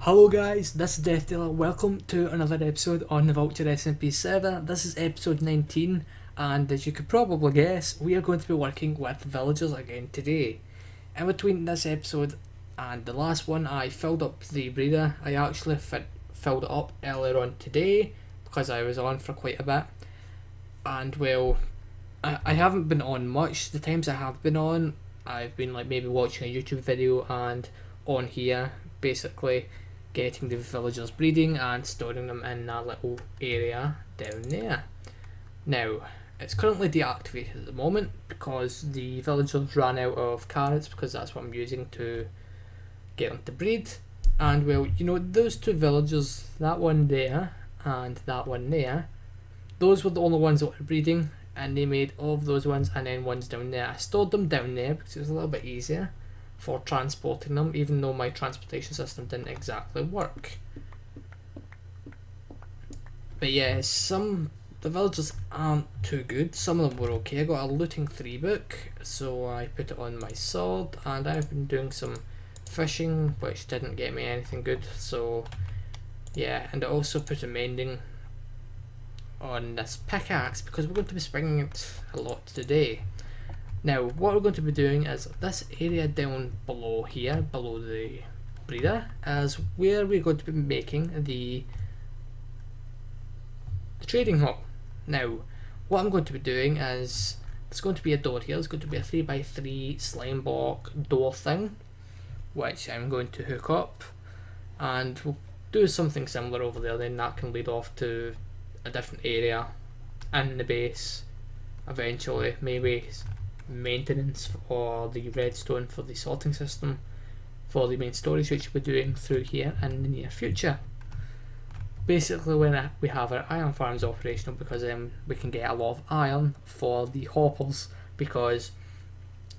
Hello guys, this is Deathdealer. Welcome to another episode on the VultureSMP server. This is episode 19 and as you could probably guess, we are going to be working with villagers again today. In between this episode and the last one, I filled up the breeder. I actually filled it up earlier on today because I was on for quite a bit. And well, I haven't been on much. The times I have been on, I've been like maybe watching a YouTube video and on here basically getting the villagers breeding and storing them in that little area down there. Now, it's currently deactivated at the moment because the villagers ran out of carrots because that's what I'm using to get them to breed. And well, you know, those two villagers, that one there and that one there, those were the only ones that were breeding, and they made all of those ones and then ones down there. I stored them down there because it was a little bit easier for transporting them, even though my transportation system didn't exactly work. But yeah, the villagers aren't too good. Some of them were okay. I got a looting 3 book, so I put it on my sword, and I've been doing some fishing, which didn't get me anything good, so yeah. And I also put a mending on this pickaxe because we're going to be springing it a lot today. Now, what we're going to be doing is this area down below here, below the breeder, is where we're going to be making the trading hall. Now, what I'm going to be doing is, there's going to be a door here, there's going to be a 3x3 slime block door thing, which I'm going to hook up, and we'll do something similar over there, then that can lead off to a different area in the base, eventually, maybe maintenance for the redstone for the sorting system for the main storage, which we'll be doing through here in the near future. Basically, when we have our iron farms operational, because we can get a lot of iron for the hoppers, because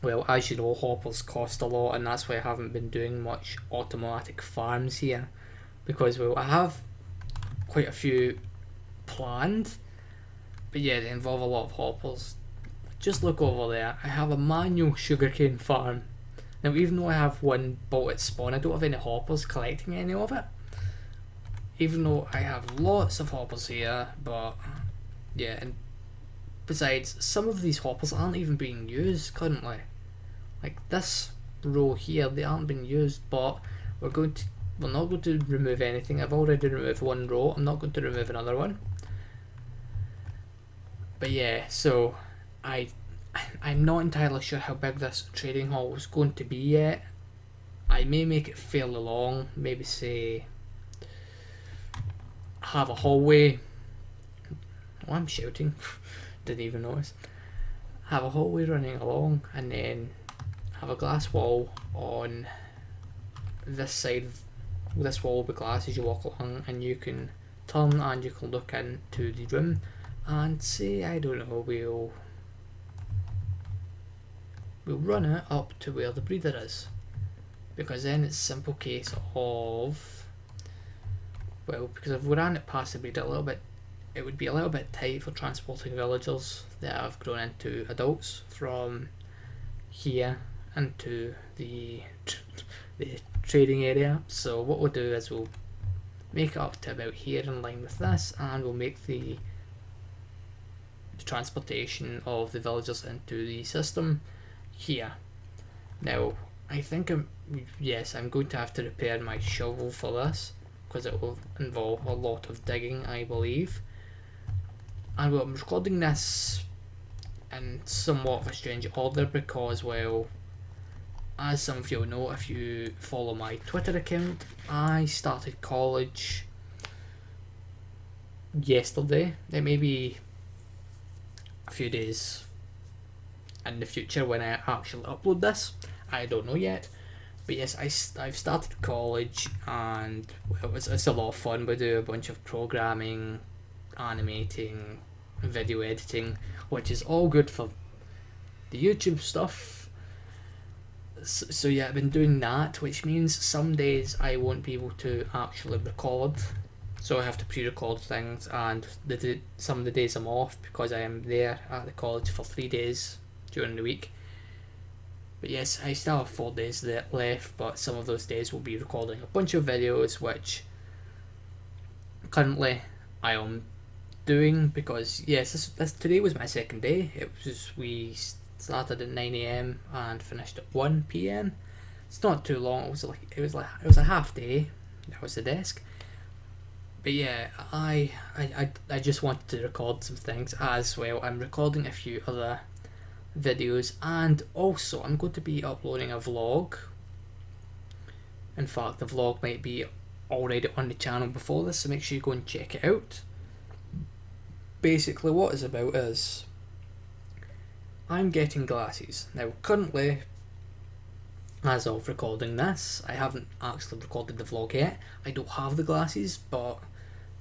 well, as you know, hoppers cost a lot, and that's why I haven't been doing much automatic farms here, because well, I have quite a few planned, but yeah, they involve a lot of hoppers. Just look over there, I have a manual sugarcane farm. Now, even though I have one built at spawn, I don't have any hoppers collecting any of it. Even though I have lots of hoppers here, but yeah, and besides, some of these hoppers aren't even being used currently. Like this row here, they aren't being used, but we're not going to remove anything. I've already removed one row, I'm not going to remove another one. But yeah, so I'm not entirely sure how big this trading hall is going to be yet. I may make it fairly long, maybe say have a hallway. Oh, I'm shouting, didn't even notice. Have a hallway running along, and then have a glass wall on this side. This wall will be glass as you walk along, and you can turn and you can look into the room and say, I don't know, we'll run it up to where the breeder is, because then it's a simple case of, well, because if we ran it past the breeder a little bit, it would be a little bit tight for transporting villagers that have grown into adults from here into the trading area. So what we'll do is we'll make it up to about here in line with this, and we'll make the transportation of the villagers into the system here. Now, I think I'm going to have to repair my shovel for this, because it will involve a lot of digging, I believe. And well, I'm recording this in somewhat of a strange order because, well, as some of you will know if you follow my Twitter account, I started college yesterday. It may be a few days in the future when I actually upload this, I don't know yet. But yes, I've started college, and well, it's a lot of fun. We do a bunch of programming, animating, video editing, which is all good for the YouTube stuff. So yeah, I've been doing that, which means some days I won't be able to actually record, so I have to pre-record things, and some of the days I'm off because I am there at the college for 3 days during the week. But yes, I still have 4 days left, but some of those days will be recording a bunch of videos, which currently I am doing because yes, this today was my second day. We started at 9 AM and finished at 1 PM. It's not too long. It was a half day. That was the desk. But yeah, I just wanted to record some things as well. I'm recording a few other videos, and also I'm going to be uploading a vlog. In fact, the vlog might be already on the channel before this, so make sure you go and check it out. Basically what it's about is I'm getting glasses. Now currently, as of recording this, I haven't actually recorded the vlog yet. I don't have the glasses, but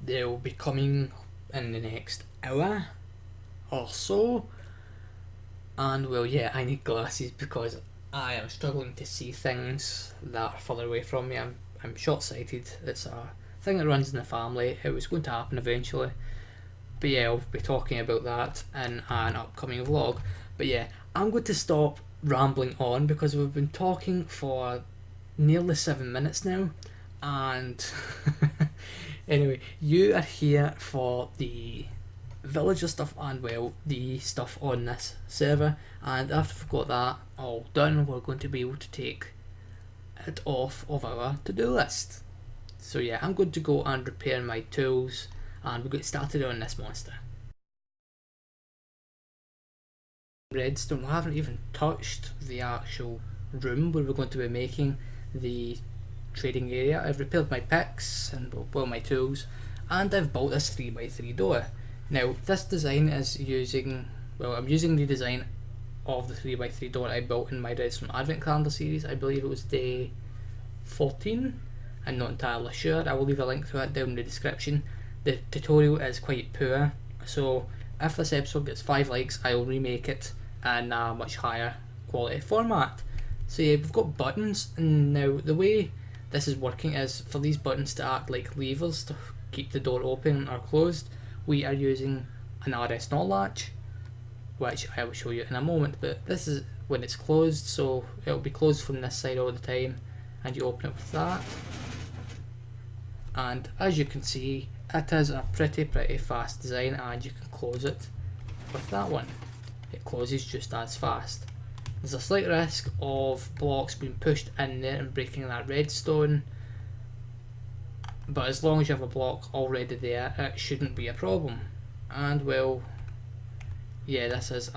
they'll be coming in the next hour or so. And well, yeah, I need glasses because I am struggling to see things that are further away from me. I'm short-sighted. It's a thing that runs in the family. It was going to happen eventually. But yeah, I'll be talking about that in an upcoming vlog. But yeah, I'm going to stop rambling on because we've been talking for nearly 7 minutes now. And anyway, you are here for the villager stuff and well, the stuff on this server. And after we've got that all done, we're going to be able to take it off of our to-do list. So yeah, I'm going to go and repair my tools and we'll get started on this monster. Redstone, we haven't even touched the actual room where we're going to be making the trading area. I've repaired my picks and well my tools, and I've built this 3x3 door. Now this design is using, well, I'm using the design of the 3x3 door I built in my Redstone Advent Calendar series. I believe it was day 14. I'm not entirely sure. I will leave a link to it down in the description. The tutorial is quite poor, so if this episode gets 5 likes, I will remake it in a much higher quality format. So yeah, we've got buttons, and now the way this is working is for these buttons to act like levers to keep the door open or closed, we are using an RS NOT latch, which I will show you in a moment. But this is when it's closed, so it'll be closed from this side all the time, and you open it with that. And as you can see, it is a pretty fast design, and you can close it with that one. It closes just as fast. There's a slight risk of blocks being pushed in there and breaking that redstone, but as long as you have a block already there, it shouldn't be a problem. And well, yeah, it's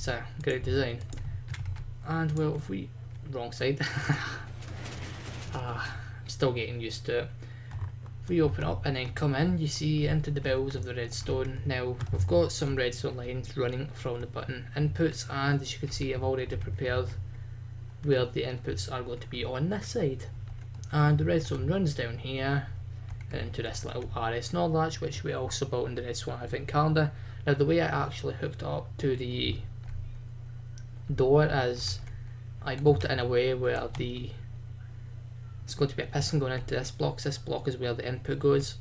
a great design. And well, if we wrong side. I'm still getting used to it. If we open up and then come in, you see into the bills of the redstone. Now we've got some redstone lines running from the button inputs, and as you can see, I've already prepared where the inputs are going to be on this side. And the redstone runs down here into this little RS NOT latch, which we also built in the Redstone Advent Calendar. Now the way I actually hooked it up to the door is I built it in a way where it's going to be a piston going into this block. So this block is where the input goes,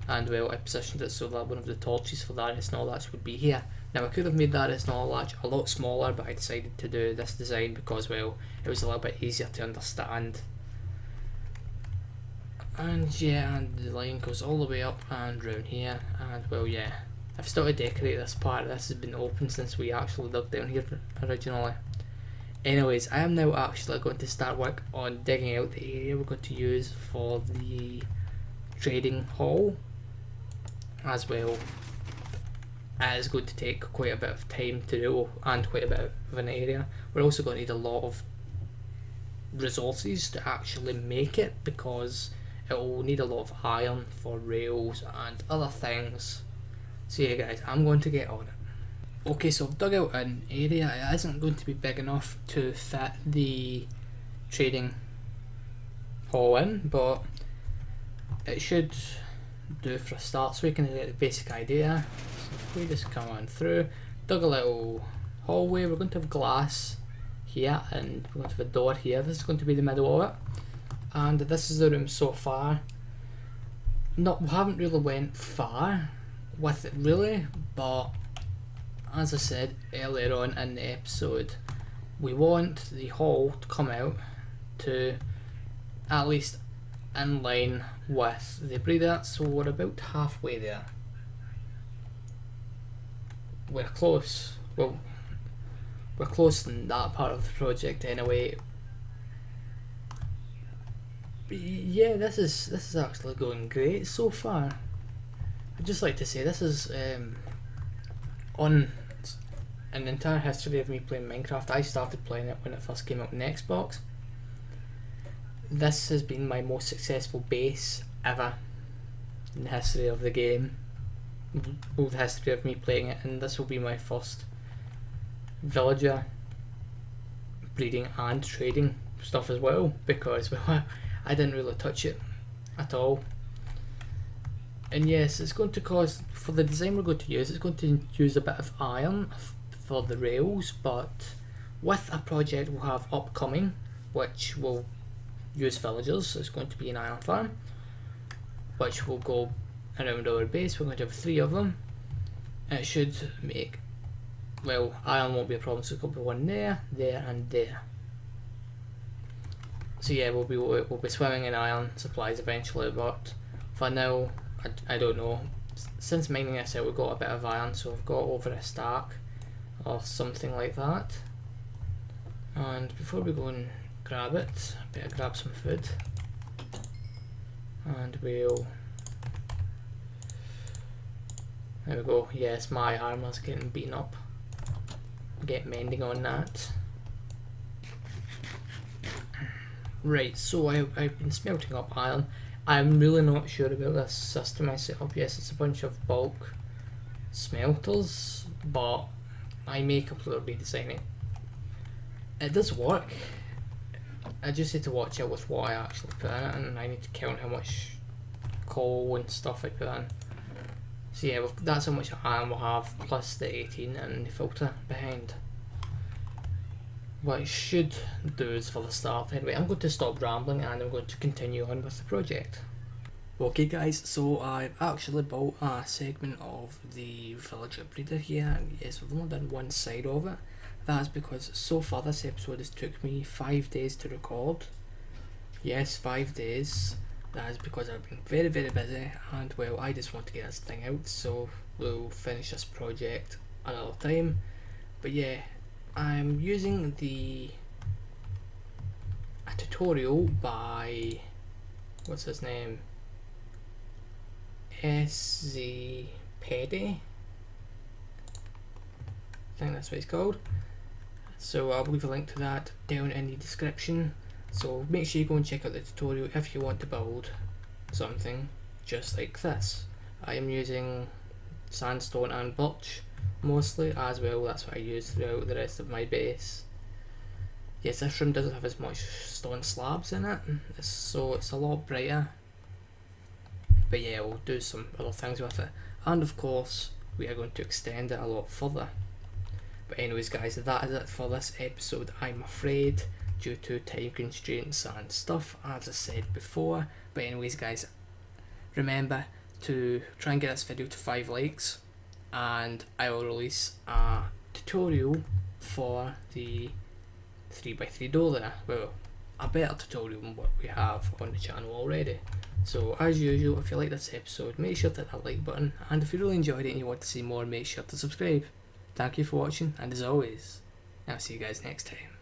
and well, I positioned it so that one of the torches for the RS NOT latch would be here. Now I could have made the RS NOT latch a lot smaller, but I decided to do this design because well, it was a little bit easier to understand. And yeah, and the line goes all the way up and round here, and well yeah, I've started to decorate this part. This has been open since we actually dug down here originally. Anyways, I am now actually going to start work on digging out the area we're going to use for the trading hall. As well, it is going to take quite a bit of time to do and quite a bit of an area. We're also going to need a lot of resources to actually make it, because it will need a lot of iron for rails and other things. So yeah guys, I'm going to get on it. Okay, so I've dug out an area. It isn't going to be big enough to fit the trading hall in, but it should do for a start, so we can get the basic idea. So if we just come on through, dug a little hallway, we're going to have glass here and we're going to have a door here. This is going to be the middle of it, and this is the room so far. We haven't really went far with it really, but as I said earlier on in the episode, we want the hull to come out to at least in line with the breeder, so we're about halfway there. We're close. Well, we're close in that part of the project anyway. But yeah, this is actually going great so far. I'd just like to say this is on an entire history of me playing Minecraft. I started playing it when it first came out on Xbox. This has been my most successful base ever in the history of the game, both the history of me playing it, and this will be my first villager breeding and trading stuff as well, because well, I didn't really touch it at all. And yes, it's going to cause, for the design we're going to use, it's going to use a bit of iron for the rails, but with a project we'll have upcoming which will use villagers, it's going to be an iron farm which will go around our base. We're going to have 3 of them. It should make, well, iron won't be a problem, so there'll be one there, there and there. So yeah, we'll be swimming in iron supplies eventually, but for now I don't know. Since mining this out, we've got a bit of iron, so I've got over a stack or something like that. And before we go and grab it, I better grab some food. And we'll... There we go. Yes, my armor's getting beaten up. Get mending on that. Right, so I've been smelting up iron. I'm really not sure about this system I set up. Yes, it's a bunch of bulk smelters, but I may completely redesign it. It does work. I just need to watch out with what I actually put in it, and I need to count how much coal and stuff I put in. So yeah, that's how much iron we'll have, plus the 18 and the filter behind. What it should do is for the start. Anyway, I'm going to stop rambling and I'm going to continue on with the project. Okay guys, so I've actually built a segment of the villager breeder here, and yes, we've only done one side of it. That's because so far this episode has took me 5 days to record. Yes, 5 days. That is because I've been very busy, and well, I just want to get this thing out, so we'll finish this project another time. But yeah, I'm using a tutorial by, what's his name, sZPeddy, I think that's what it's called. So I'll leave a link to that down in the description, so make sure you go and check out the tutorial if you want to build something just like this. I am using sandstone and birch mostly as well, that's what I use throughout the rest of my base. Yes, this room doesn't have as much stone slabs in it, so it's a lot brighter, but yeah, we'll do some other things with it, and of course we are going to extend it a lot further. But anyways guys, that is it for this episode, I'm afraid, due to time constraints and stuff, as I said before. But anyways guys, remember to try and get this video to 5 likes, and I will release a tutorial for the 3x3 Deathdealer. Well, a better tutorial than what we have on the channel already. So as usual, if you like this episode, make sure to hit that like button, and if you really enjoyed it and you want to see more, make sure to subscribe. Thank you for watching, and as always, I'll see you guys next time.